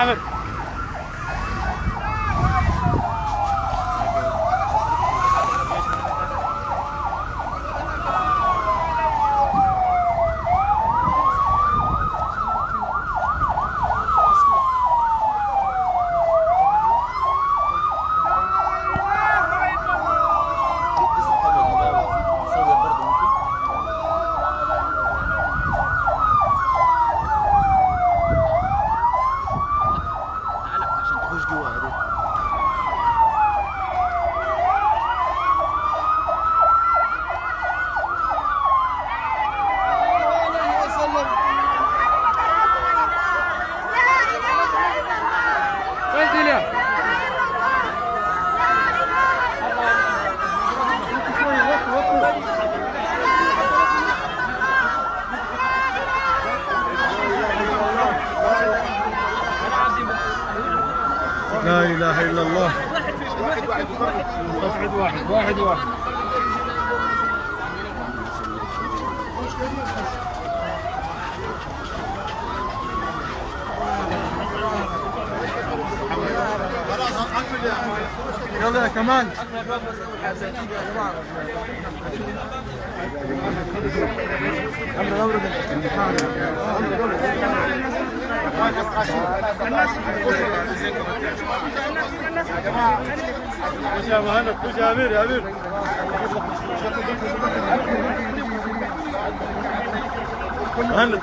عامر. لا إله إلا الله. واحد يلا يا كمال. خش يا مهند، خش يا امير، يا امير. مهند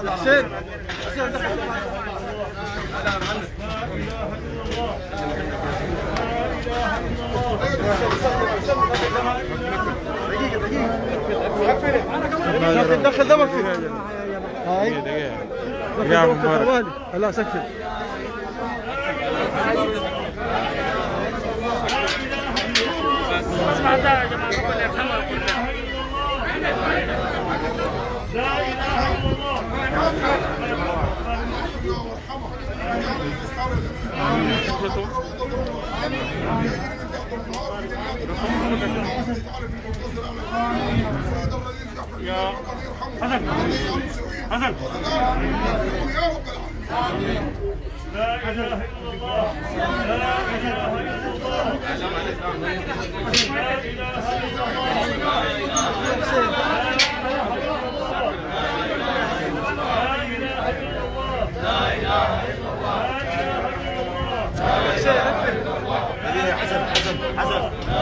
حسين دخل دمك فيها. هاي يا مبارك. لا سكت. اسمع ده يا جماعه، ربنا يرحمها كلها. لا اله الا الله. يا حسن حسن، لا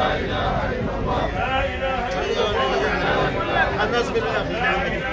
اله الا الله، لا اله الا الله، لا اله الا الناس بالله لا إله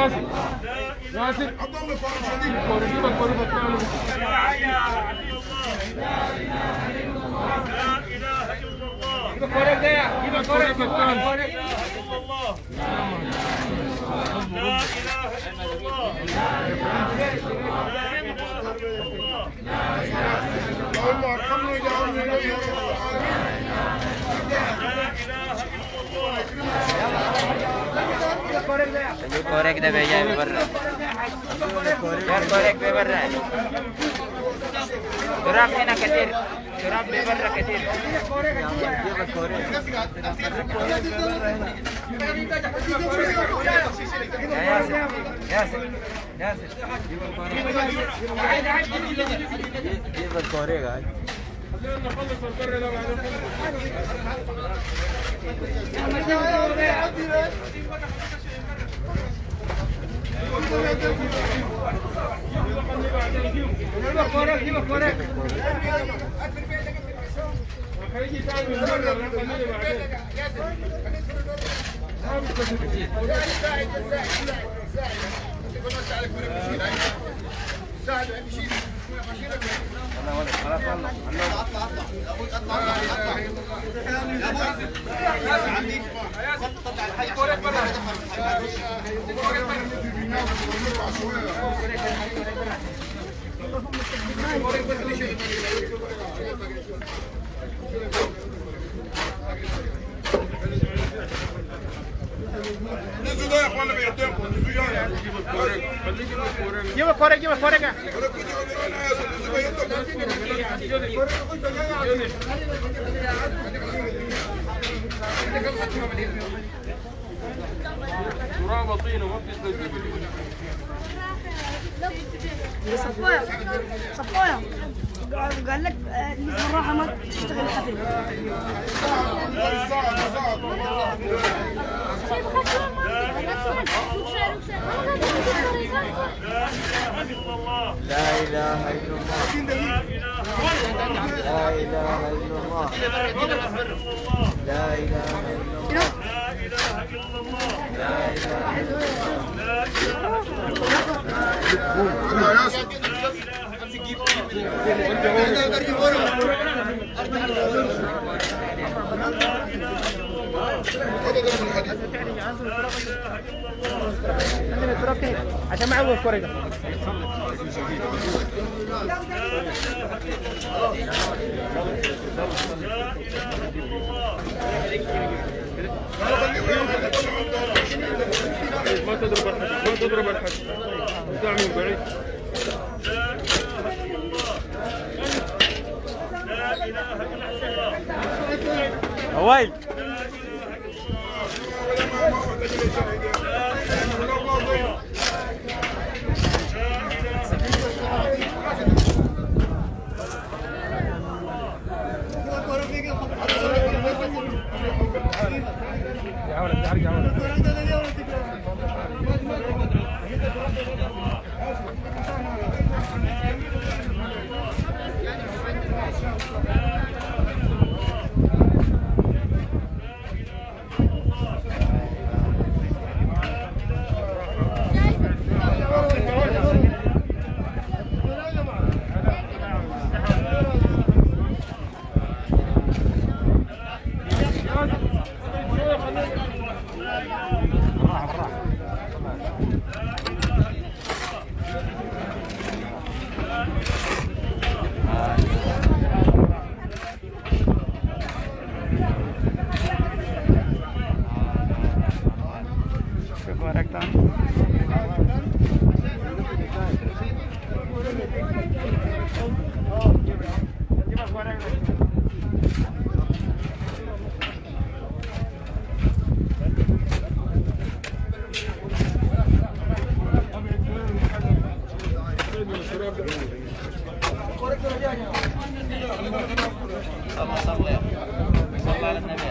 ياسر ياسر عبد الله فارس شديد جيبك كوريك تعالوا لا اله الا الله لا اله الا الله جيبك كوريك ده جيبك كوريك لا اله الا الله لا اله الا الله لا اله الا الله اللهم ارحمنا واجعلنا اليه لا اله الا الله كورك ده بيجي من برا यार كورك ببرا تراب هنا كثير تراب ببرا كثير ياسر جيب الكوريك هاي نخلص القرية لو جيبك كوريك هيجي تاني من برا نخليه بعدين نزلوا ده يا اخوانا بيقدمكم نزلوا يا جيبك كوريك تراب طينه ما بتستوعب صفوية قال لك الصراحة ما تشتغل حفل لا إله إلا الله لا إله إلا الله لا إله إلا الله لا إله عشان معوض كوريك ما تضرب الحد بتاع من بعيد هواي صلى على النبي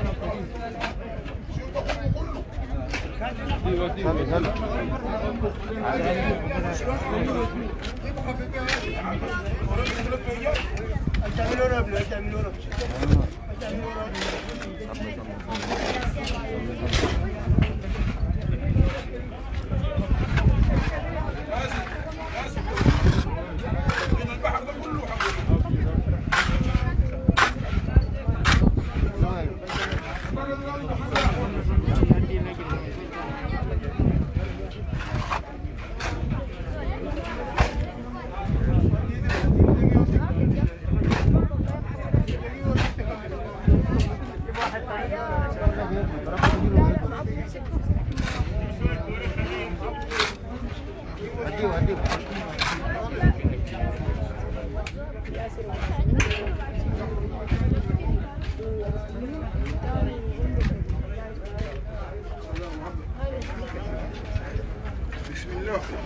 برا كثير.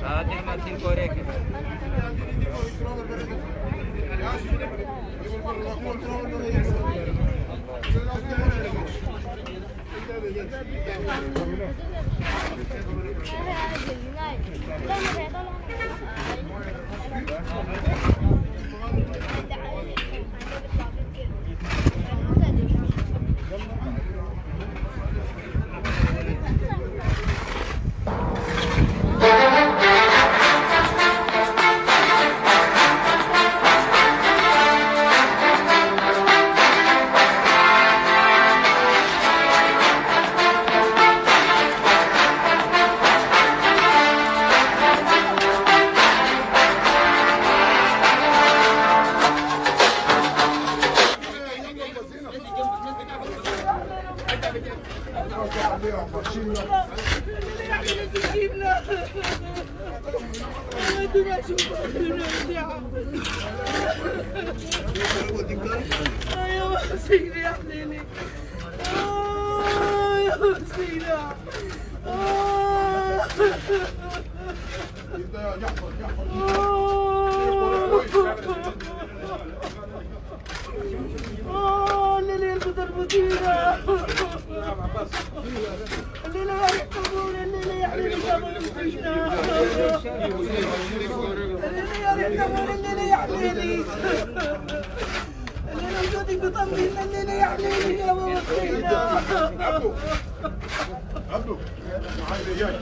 هذه ما تين كوريك. عبدو عايز اياك